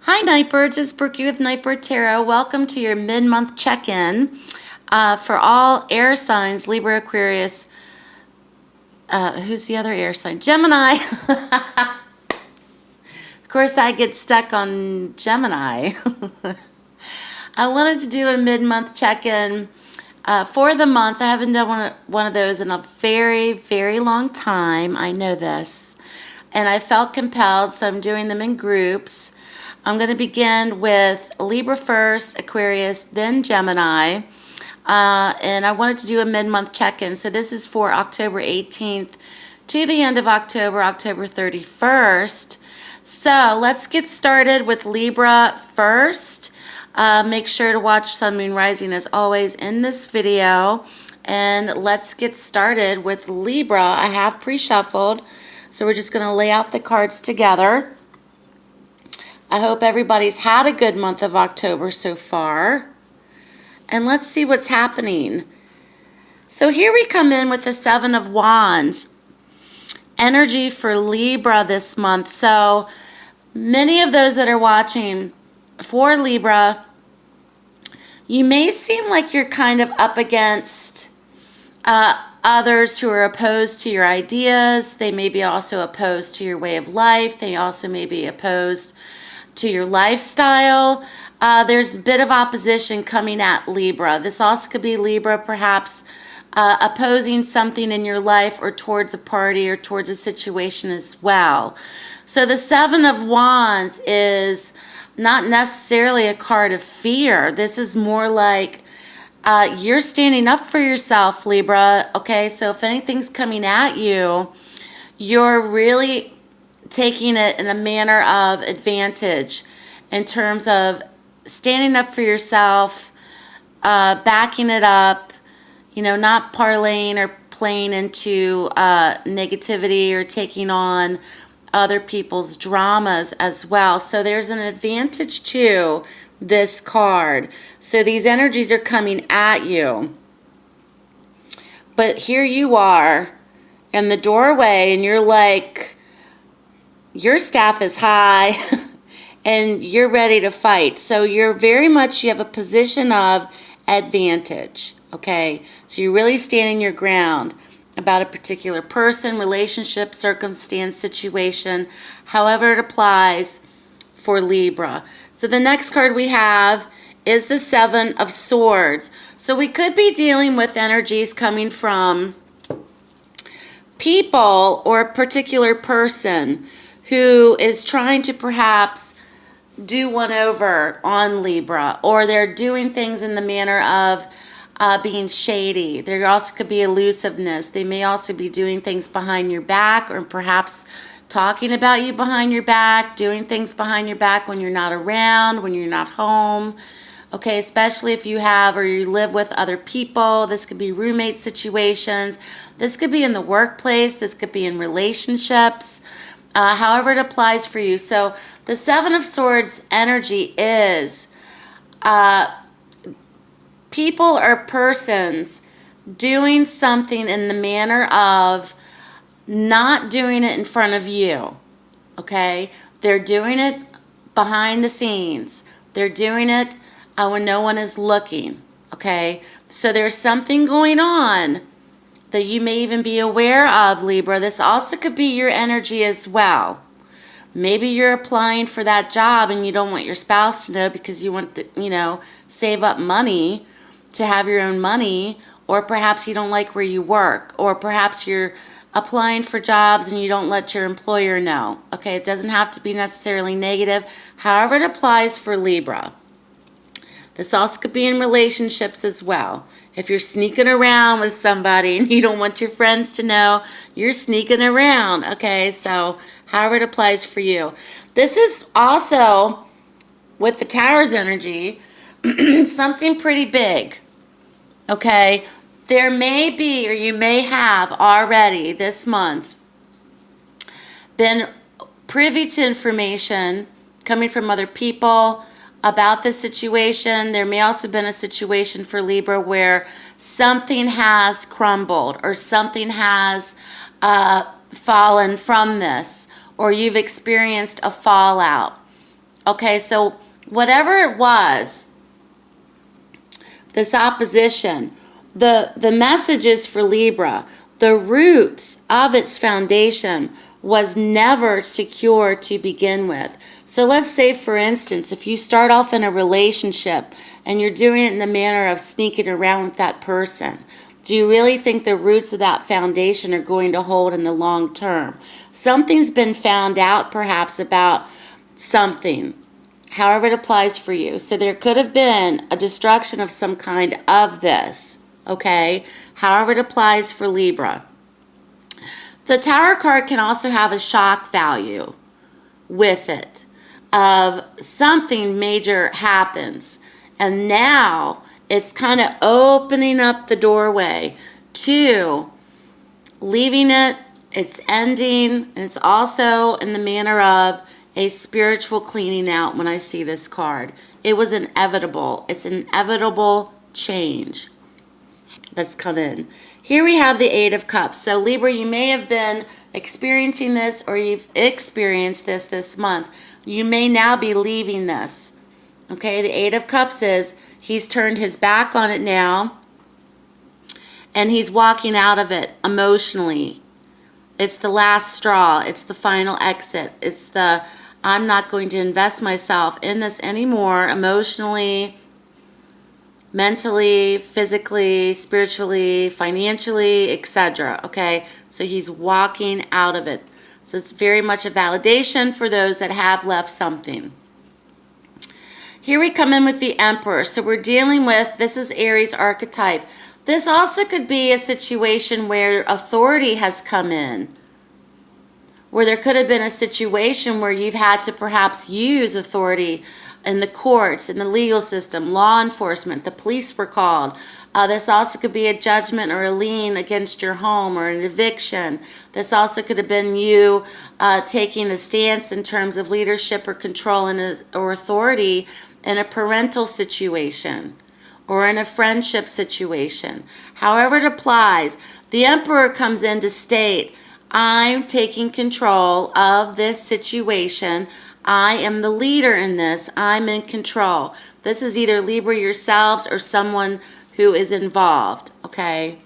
Hi Nightbirds, it's Brookie with Nightbird Tarot. Welcome to your mid-month check-in for all air signs, Libra, Aquarius, who's the other air sign? Gemini. Of course I get stuck on Gemini. I wanted to do a mid-month check-in for the month. I haven't done one of those in a very, very long time. I know this. And I felt compelled, so I'm doing them in groups. I'm going to begin with Libra first, Aquarius, then Gemini. And I wanted to do a mid-month check-in. So this is for October 18th to the end of October, October 31st. So let's get started with Libra first. Make sure to watch Sun, Moon, Rising as always in this video. And let's get started with Libra. I have pre-shuffled, so we're just going to lay out the cards together. I hope everybody's had a good month of October so far. And let's see what's happening. So here we come in with the Seven of Wands. Energy for Libra this month. So many of those that are watching for Libra, you may seem like you're kind of up against others who are opposed to your ideas. They may be also opposed to your way of life. They also may be opposed to your lifestyle. There's a bit of opposition coming at Libra. This also could be Libra perhaps opposing something in your life or towards a party or towards a situation as well. So the Seven of Wands is not necessarily a card of fear. This is more like you're standing up for yourself, Libra. Okay, so if anything's coming at you, you're really taking it in a manner of advantage in terms of standing up for yourself, backing it up, you know, not parlaying or playing into negativity or taking on other people's dramas as well. So there's an advantage to this card. So these energies are coming at you. But here you are in the doorway and you're like, your staff is high and you're ready to fight. So you're very much, you have a position of advantage, okay? So you're really standing your ground about a particular person, relationship, circumstance, situation, however it applies for Libra. So the next card we have is the Seven of Swords. So we could be dealing with energies coming from people or a particular person who is trying to perhaps do one over on Libra, or they're doing things in the manner of being shady. There also could be elusiveness. They may also be doing things behind your back, or perhaps talking about you behind your back, doing things behind your back when you're not around, when you're not home. Okay, especially if you have or you live with other people. This could be roommate situations. This could be in the workplace. This could be in relationships. However it applies for you. So the Seven of Swords energy is people or persons doing something in the manner of not doing it in front of you, okay? They're doing it behind the scenes. They're doing it when no one is looking, okay? So there's something going on that you may even be aware of, Libra. This also could be your energy as well. Maybe you're applying for that job and you don't want your spouse to know because you want to, you know, save up money to have your own money, or perhaps you don't like where you work, or perhaps you're applying for jobs and you don't let your employer know. Okay, it doesn't have to be necessarily negative, however it applies for Libra. This also could be in relationships as well. If you're sneaking around with somebody and you don't want your friends to know, you're sneaking around. Okay, so however it applies for you. This is also, with the Tower's energy, something pretty big. Okay, there may be, or you may have already this month been privy to information coming from other people about this situation. There may also have been a situation for Libra where something has crumbled or something has fallen from this, or you've experienced a fallout. Okay, so whatever it was, this opposition, the messages for Libra, the roots of its foundation was never secure to begin with. So let's say, for instance, if you start off in a relationship and you're doing it in the manner of sneaking around with that person, do you really think the roots of that foundation are going to hold in the long term? Something's been found out perhaps about something, however it applies for you. So there could have been a destruction of some kind of this, okay? However it applies for Libra. The Tower card can also have a shock value with it of something major happens, and now it's kind of opening up the doorway to leaving it, it's ending, and it's also in the manner of a spiritual cleaning out when I see this card. It was inevitable. It's an inevitable change that's come in. Here we have the Eight of Cups. So Libra, you may have been experiencing this, or you've experienced this month. You may now be leaving this. Okay, the Eight of Cups is he's turned his back on it now, and he's walking out of it emotionally. It's the last straw. It's the final exit. It's the, I'm not going to invest myself in this anymore, emotionally, mentally, physically, spiritually, financially, etc. Okay, so he's walking out of it. So it's very much a validation for those that have left something. Here we come in with the Emperor. So we're dealing with, this is Aries archetype. This also could be a situation where authority has come in, where there could have been a situation where you've had to perhaps use authority in the courts, in the legal system, law enforcement, the police were called. This also could be a judgment or a lien against your home or an eviction. This also could have been you taking a stance in terms of leadership or control or authority in a parental situation or in a friendship situation. However it applies, the Emperor comes in to state, I'm taking control of this situation. I am the leader in this. I'm in control. This is either Libra yourselves or someone who is involved, okay?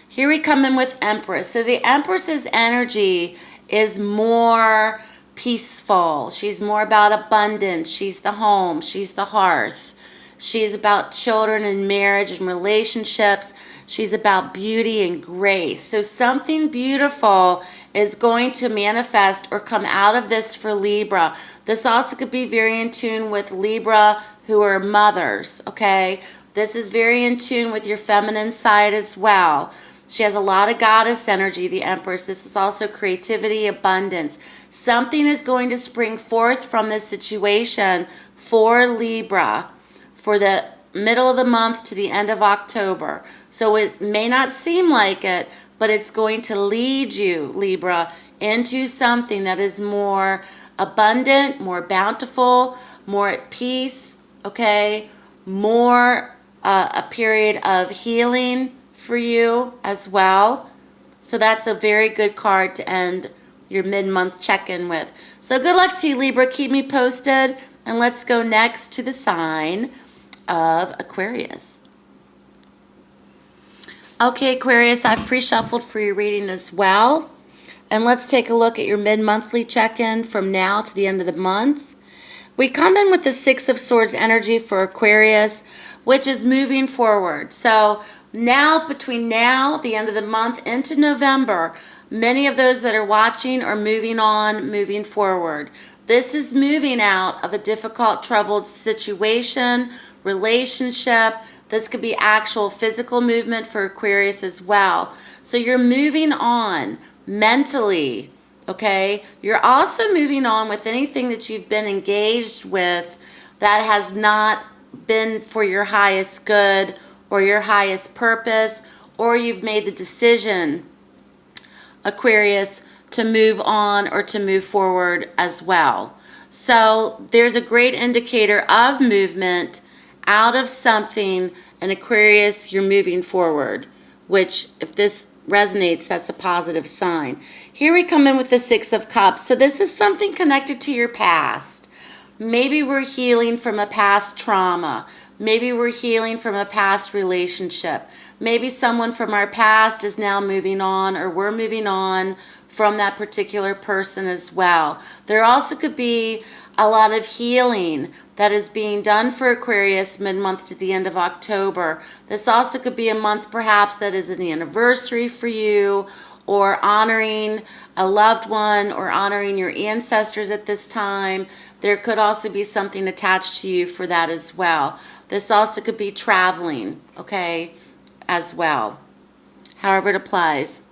Here we come in with Empress. So the Empress's energy is more peaceful. She's more about abundance. She's the home. She's the hearth. She's about children and marriage and relationships. She's about beauty and grace. So something beautiful is going to manifest or come out of this for Libra. This also could be very in tune with Libra who are mothers, okay? This is very in tune with your feminine side as well. She has a lot of goddess energy, the Empress. This is also creativity, abundance. Something is going to spring forth from this situation for Libra for the middle of the month to the end of October. So it may not seem like it, but it's going to lead you, Libra, into something that is more abundant, more bountiful, more at peace, okay? More a period of healing for you as well. So that's a very good card to end your mid-month check-in with. So good luck to you, Libra. Keep me posted. And let's go next to the sign of Aquarius. Okay, Aquarius, I've pre-shuffled for your reading as well. And let's take a look at your mid-monthly check-in from now to the end of the month. We come in with the Six of Swords energy for Aquarius, which is moving forward. So now, between now, the end of the month, into November, many of those that are watching are moving on, moving forward. This is moving out of a difficult, troubled situation, relationship. This could be actual physical movement for Aquarius as well. So you're moving on mentally, okay? You're also moving on with anything that you've been engaged with that has not been for your highest good or your highest purpose, or you've made the decision, Aquarius, to move on or to move forward as well. So there's a great indicator of movement out of something, and Aquarius, you're moving forward, which if this resonates, that's a positive sign. Here we come in with the Six of Cups. So this is something connected to your past. Maybe we're healing from a past trauma. Maybe we're healing from a past relationship. Maybe someone from our past is now moving on, or we're moving on from that particular person as well. There also could be a lot of healing that is being done for Aquarius mid-month to the end of October. This also could be a month perhaps that is an anniversary for you, or honoring a loved one, or honoring your ancestors at this time. There could also be something attached to you for that as well. This also could be traveling, okay, as well. However it applies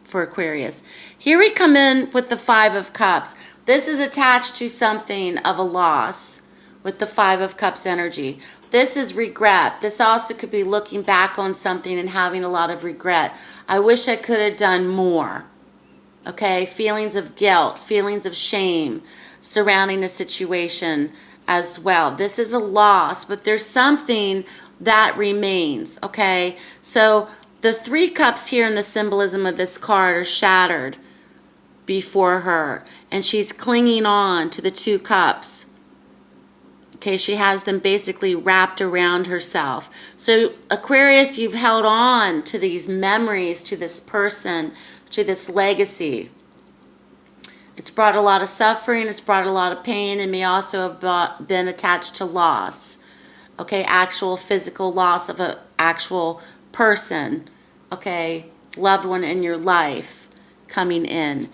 for Aquarius. Here we come in with the Five of Cups. This is attached to something of a loss with the Five of Cups energy. This is regret. This also could be looking back on something and having a lot of regret. I wish I could have done more. Okay, feelings of guilt, feelings of shame surrounding a situation as well. This is a loss, but there's something that remains, okay? So the Three Cups here in the symbolism of this card are shattered before her, and she's clinging on to the Two Cups. Okay, she has them basically wrapped around herself. So Aquarius, you've held on to these memories, to this person, to this legacy. It's brought a lot of suffering, it's brought a lot of pain, and may also have been attached to loss. Okay, actual physical loss of an actual person. Okay, loved one in your life coming in.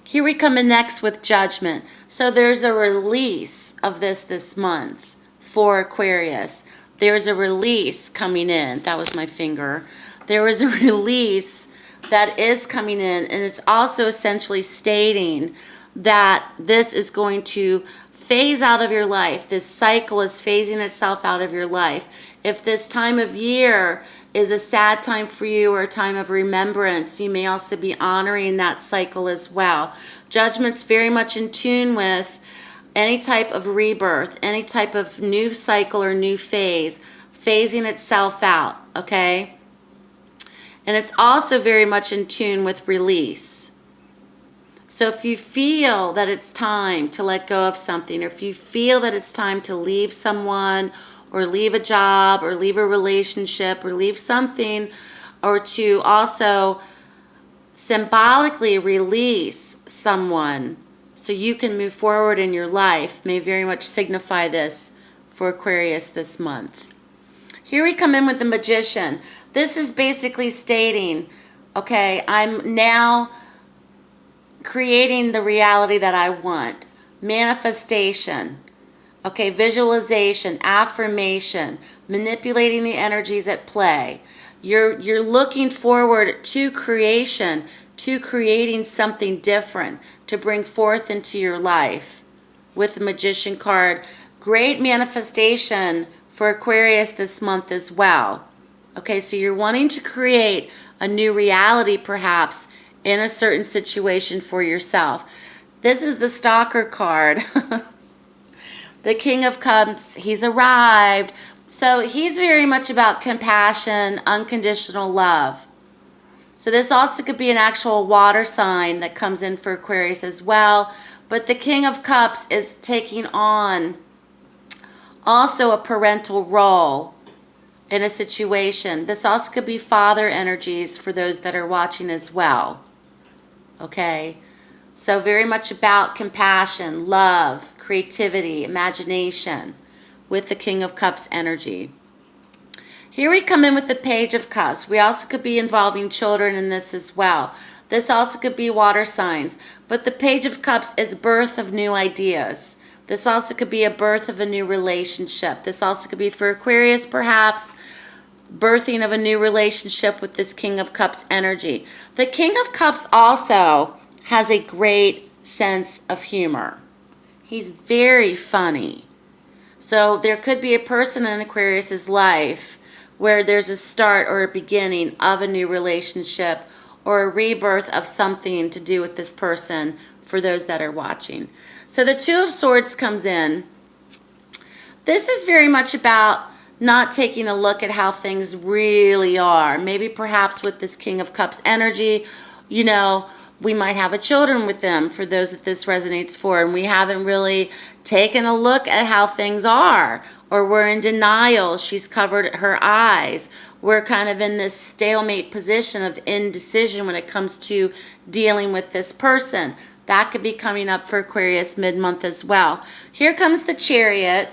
Here we come in next with Judgment. So there's a release of this month for Aquarius. There's a release coming in. That was my finger. There was a release that is coming in, and it's also essentially stating that this is going to phase out of your life. This cycle is phasing itself out of your life. If this time of year is a sad time for you, or a time of remembrance, you may also be honoring that cycle as well. Judgment's very much in tune with any type of rebirth, any type of new cycle or new phase, phasing itself out, okay? And it's also very much in tune with release. So if you feel that it's time to let go of something, or if you feel that it's time to leave someone, or leave a job, or leave a relationship, or leave something, or to also symbolically release someone so you can move forward in your life, may very much signify this for Aquarius this month. Here we come in with the Magician. This is basically stating, okay, I'm now creating the reality that I want. Manifestation. Okay, visualization, affirmation, manipulating the energies at play. You're looking forward to creation, to creating something different to bring forth into your life with the Magician card. Great manifestation for Aquarius this month as well. Okay, so you're wanting to create a new reality perhaps in a certain situation for yourself. This is the Stalker card. The King of Cups, he's arrived. So he's very much about compassion, unconditional love. So this also could be an actual water sign that comes in for Aquarius as well. But the King of Cups is taking on also a parental role in a situation. This also could be father energies for those that are watching as well. Okay? So very much about compassion, love, creativity, imagination with the King of Cups energy. Here we come in with the Page of Cups. We also could be involving children in this as well. This also could be water signs. But the Page of Cups is birth of new ideas. This also could be a birth of a new relationship. This also could be for Aquarius perhaps, birthing of a new relationship with this King of Cups energy. The King of Cups also has a great sense of humor. He's very funny. So there could be a person in Aquarius's life where there's a start or a beginning of a new relationship or a rebirth of something to do with this person for those that are watching. So the Two of Swords comes in. This is very much about not taking a look at how things really are. Maybe perhaps with this King of Cups energy, you know, We might have a children with them, for those that this resonates for, and we haven't really taken a look at how things are, or we're in denial. She's covered her eyes. We're kind of in this stalemate position of indecision when it comes to dealing with this person. That could be coming up for Aquarius mid-month as well. Here comes the Chariot.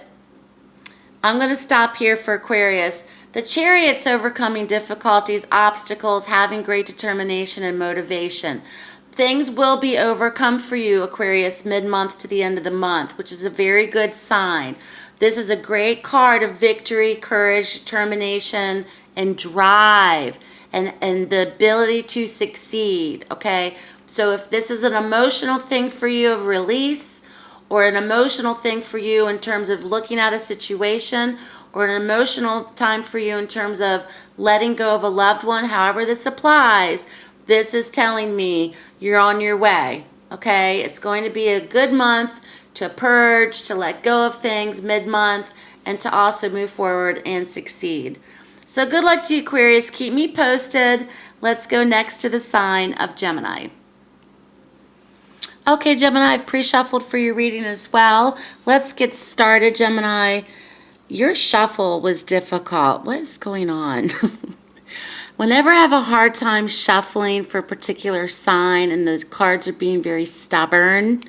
I'm going to stop here for Aquarius. The Chariot's overcoming difficulties, obstacles, having great determination and motivation. Things will be overcome for you, Aquarius, mid-month to the end of the month, which is a very good sign. This is a great card of victory, courage, determination, and drive, and the ability to succeed, okay? So if this is an emotional thing for you of release, or an emotional thing for you in terms of looking at a situation, or an emotional time for you in terms of letting go of a loved one, however this applies, this is telling me you're on your way, okay? It's going to be a good month to purge, to let go of things mid-month, and to also move forward and succeed. So good luck to you, Aquarius. Keep me posted. Let's go next to the sign of Gemini. Okay, Gemini, I've pre-shuffled for your reading as well. Let's get started, Gemini. Your shuffle was difficult. What is going on? Whenever I have a hard time shuffling for a particular sign and the cards are being very stubborn,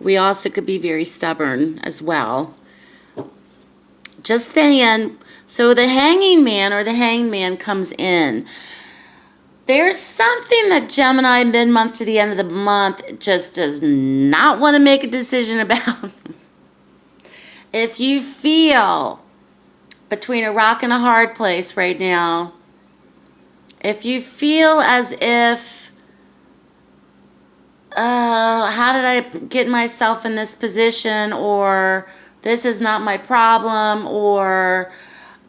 we also could be very stubborn as well. Just saying. So the Hanging Man or the Hanged Man comes in. There's something that Gemini mid-month to the end of the month just does not want to make a decision about. If you feel between a rock and a hard place right now, if you feel as if, how did I get myself in this position, or this is not my problem, or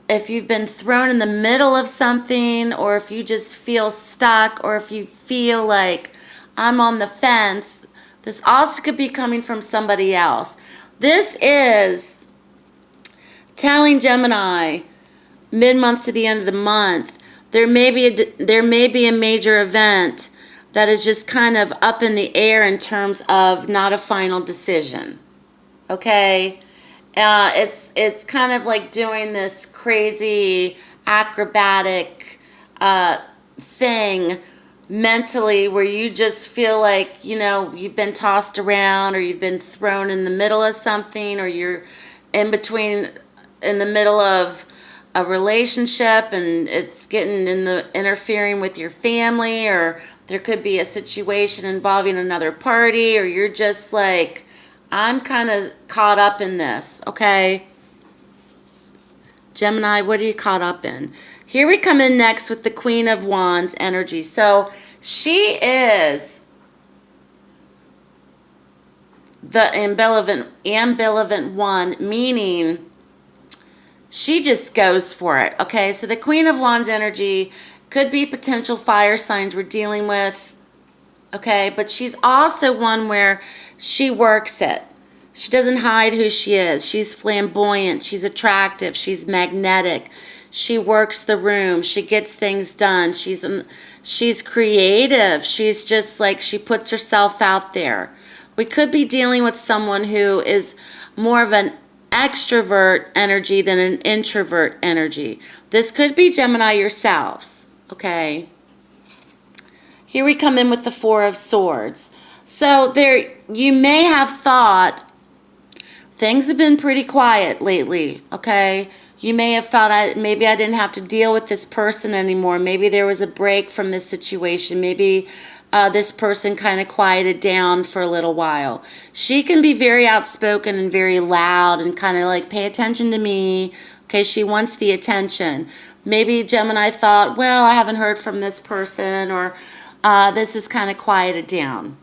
if you've been thrown in the middle of something, or if you just feel stuck, or if you feel like I'm on the fence, this also could be coming from somebody else. This is telling Gemini mid-month to the end of the month, there may be a major event that is just kind of up in the air in terms of not a final decision. Okay? It's kind of like doing this crazy acrobatic thing mentally where you just feel like, you know, you've been tossed around, or you've been thrown in the middle of something, or you're in the middle of a relationship and it's getting interfering with your family, or there could be a situation involving another party, or you're just like, I'm kind of caught up in this, okay? Gemini, what are you caught up in? Here we come in next with the Queen of Wands energy. So she is the ambivalent one, meaning she just goes for it, okay? So the Queen of Wands energy could be potential fire signs we're dealing with, okay? But she's also one where she works it. She doesn't hide who she is. She's flamboyant. She's attractive. She's magnetic. She works the room. She gets things done. She's creative. She's just like, she puts herself out there. We could be dealing with someone who is more of an extrovert energy than an introvert energy. This could be Gemini yourselves, okay? Here we come in with the Four of Swords. So there, you may have thought things have been pretty quiet lately, okay? You may have thought maybe I didn't have to deal with this person anymore. Maybe there was a break from this situation. Maybe this person kind of quieted down for a little while. She can be very outspoken and very loud and kind of like, pay attention to me. Okay, she wants the attention. Maybe Gemini thought, well, I haven't heard from this person, or this is kind of quieted down.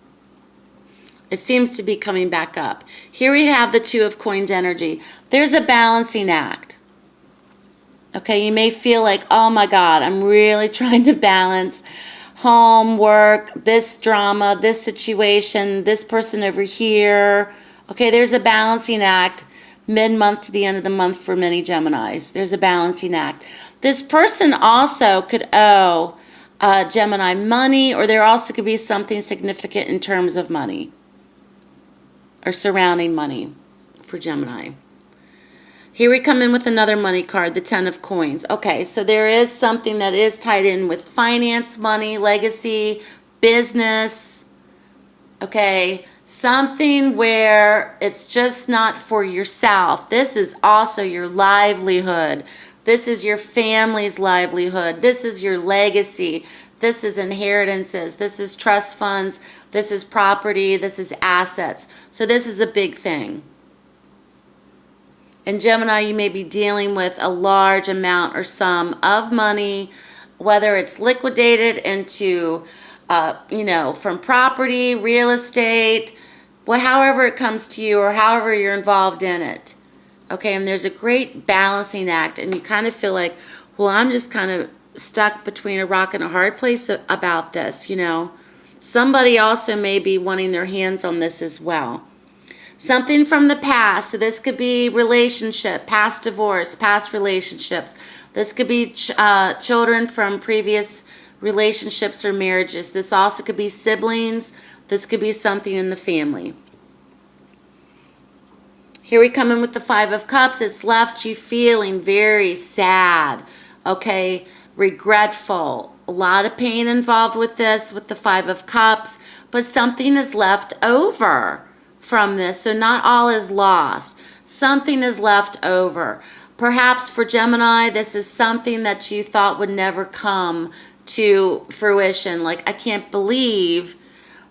It seems to be coming back up. Here we have the Two of Coins energy. There's a balancing act. Okay, you may feel like, oh my God, I'm really trying to balance home, work, this drama, this situation, this person over here. Okay, there's a balancing act mid-month to the end of the month for many Geminis. There's a balancing act. This person also could owe Gemini, money, or there also could be something significant in terms of money or surrounding money for Gemini. Here we come in with another money card, the Ten of Coins. Okay, so there is something that is tied in with finance, money, legacy, business, okay? Something where it's just not for yourself. This is also your livelihood. This is your family's livelihood. This is your legacy. This is inheritances. This is trust funds. This is property. This is assets. So this is a big thing. In Gemini, you may be dealing with a large amount or sum of money, whether it's liquidated into, from property, real estate, however it comes to you or however you're involved in it. Okay, and there's a great balancing act, and you kind of feel like, well, I'm just kind of stuck between a rock and a hard place about this, Somebody also may be wanting their hands on this as well. Something from the past, so this could be relationship, past divorce, past relationships. This could be children from previous relationships or marriages. This also could be siblings. This could be something in the family. Here we come in with the Five of Cups. It's left you feeling very sad, okay, regretful. A lot of pain involved with this, with the Five of Cups, but something is left over from this, so not all is lost. Something is left over. Perhaps for Gemini, this is something that you thought would never come to fruition. Like, I can't believe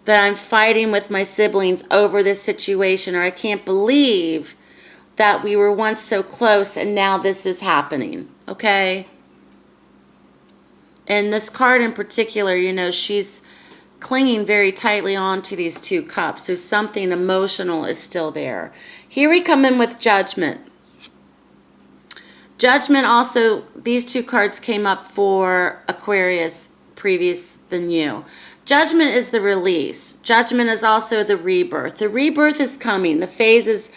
that I'm fighting with my siblings over this situation, or I can't believe that we were once so close and now this is happening, okay? And this card in particular, she's clinging very tightly on to these two cups, so something emotional is still there. Here we come in with Judgment. Judgment also, these two cards came up for Aquarius previous than you. Judgment is the release. Judgment is also the rebirth. The rebirth is coming. The phase is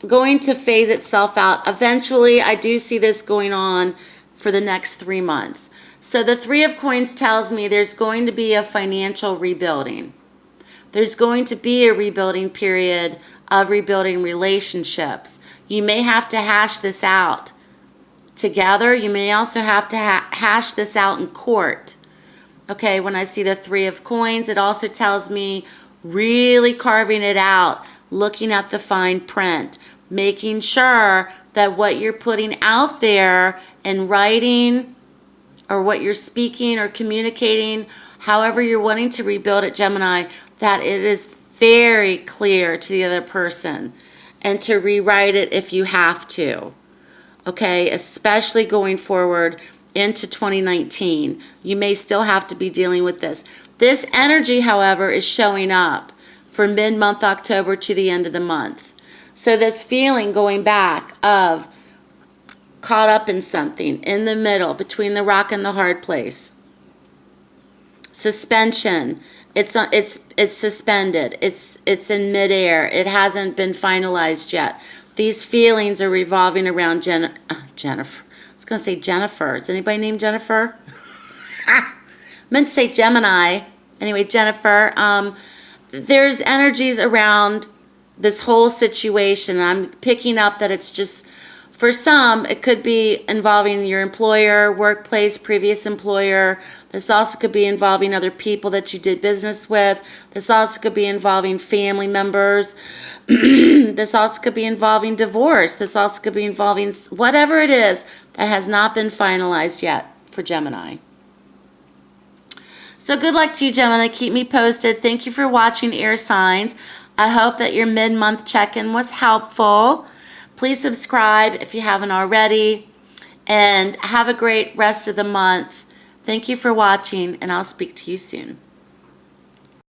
going to phase itself out. Eventually, I do see this going on for the next 3 months. So the Three of Coins tells me there's going to be a financial rebuilding. There's going to be a rebuilding period of rebuilding relationships. You may have to hash this out together. You may also have to hash this out in court. Okay, when I see the Three of Coins, it also tells me really carving it out, looking at the fine print, making sure that what you're putting out there in writing or what you're speaking or communicating, however you're wanting to rebuild it, Gemini, that it is very clear to the other person, and to rewrite it if you have to. Okay, especially going forward into 2019. You may still have to be dealing with this. This energy, however, is showing up for mid-month October to the end of the month. So this feeling going back of caught up in something, in the middle, between the rock and the hard place. Suspension. It's suspended. It's in midair. It hasn't been finalized yet. These feelings are revolving around Jennifer. I was going to say Jennifer. Is anybody named Jennifer? I meant to say Gemini. Anyway, Jennifer. There's energies around this whole situation. I'm picking up that it's just, for some, it could be involving your employer, workplace, previous employer. This also could be involving other people that you did business with. This also could be involving family members. This also could be involving divorce. This also could be involving whatever it is that has not been finalized yet for Gemini. So good luck to you, Gemini. Keep me posted. Thank you for watching, air signs. I hope that your mid-month check-in was helpful. Please subscribe if you haven't already. And have a great rest of the month. Thank you for watching, and I'll speak to you soon.